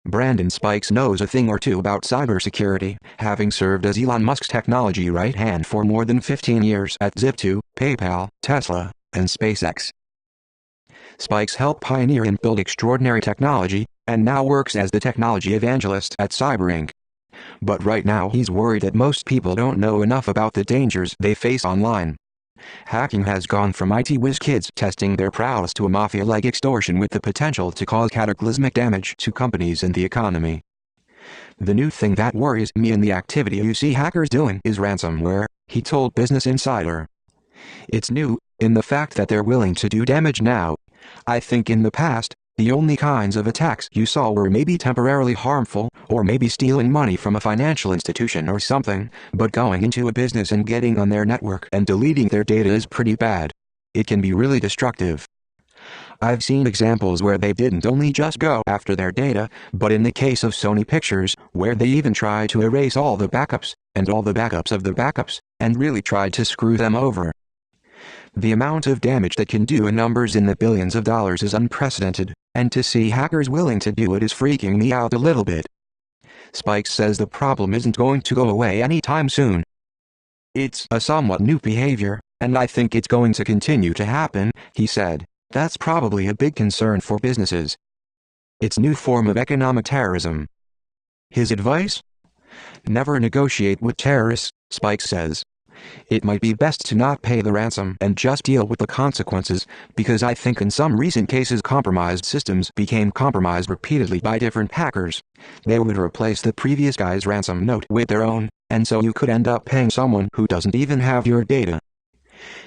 Brandon Spikes knows a thing or two about cybersecurity, having served as Elon Musk's technology right-hand for more than 15 years at Zip2, PayPal, Tesla, and SpaceX. Spikes helped pioneer and build extraordinary technology, and now works as the technology evangelist at Cyber Inc. But right now he's worried that most people don't know enough about the dangers they face online. Hacking has gone from IT whiz kids testing their prowess to a mafia-like extortion with the potential to cause cataclysmic damage to companies and the economy. The new thing that worries me in the activity you see hackers doing is ransomware, he told Business Insider. It's new, in the fact that they're willing to do damage now. I think in the past, the only kinds of attacks you saw were maybe temporarily harmful, or maybe stealing money from a financial institution or something, but going into a business and getting on their network and deleting their data is pretty bad. It can be really destructive. I've seen examples where they didn't only just go after their data, but in the case of Sony Pictures, where they even tried to erase all the backups, and all the backups of the backups, and really tried to screw them over. The amount of damage that can do in numbers in the billions of dollars is unprecedented, and to see hackers willing to do it is freaking me out a little bit. Spikes says the problem isn't going to go away anytime soon. It's a somewhat new behavior, and I think it's going to continue to happen, he said. That's probably a big concern for businesses. It's a new form of economic terrorism. His advice? Never negotiate with terrorists, Spikes says. It might be best to not pay the ransom and just deal with the consequences, because I think in some recent cases compromised systems became compromised repeatedly by different hackers. They would replace the previous guy's ransom note with their own, and so you could end up paying someone who doesn't even have your data.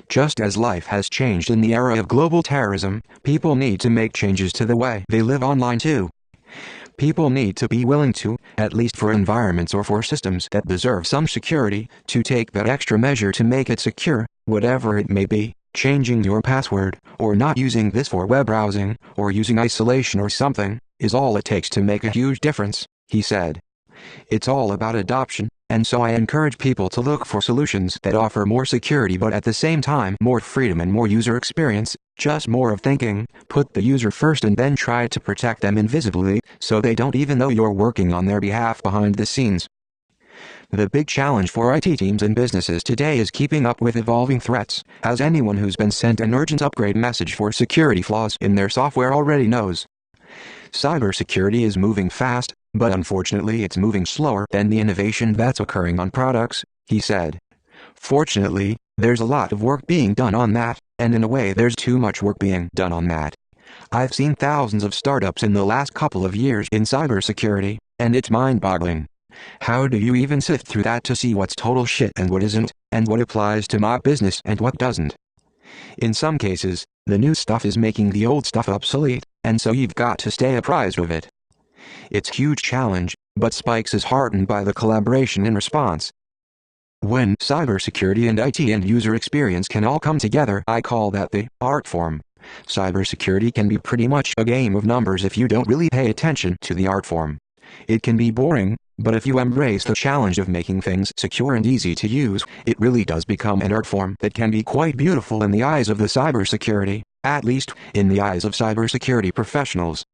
Just as life has changed in the era of global terrorism, people need to make changes to the way they live online too. People need to be willing to, at least for environments or for systems that deserve some security, to take that extra measure to make it secure, whatever it may be, changing your password, or not using this for web browsing, or using isolation or something, is all it takes to make a huge difference, he said. It's all about adoption, and so I encourage people to look for solutions that offer more security but at the same time more freedom and more user experience, just more of thinking, put the user first and then try to protect them invisibly, so they don't even know you're working on their behalf behind the scenes. The big challenge for IT teams and businesses today is keeping up with evolving threats, as anyone who's been sent an urgent upgrade message for security flaws in their software already knows. Cybersecurity is moving fast, but unfortunately it's moving slower than the innovation that's occurring on products, he said. Fortunately, there's a lot of work being done on that, and in a way there's too much work being done on that. I've seen thousands of startups in the last couple of years in cybersecurity, and it's mind-boggling. How do you even sift through that to see what's total shit and what isn't, and what applies to my business and what doesn't? In some cases, the new stuff is making the old stuff obsolete, and so you've got to stay apprised of it. It's a huge challenge, but Spikes is heartened by the collaboration in response. When cybersecurity and IT and user experience can all come together, I call that the art form. Cybersecurity can be pretty much a game of numbers if you don't really pay attention to the art form. It can be boring, but if you embrace the challenge of making things secure and easy to use, it really does become an art form that can be quite beautiful in the eyes of the cybersecurity, at least in the eyes of cybersecurity professionals.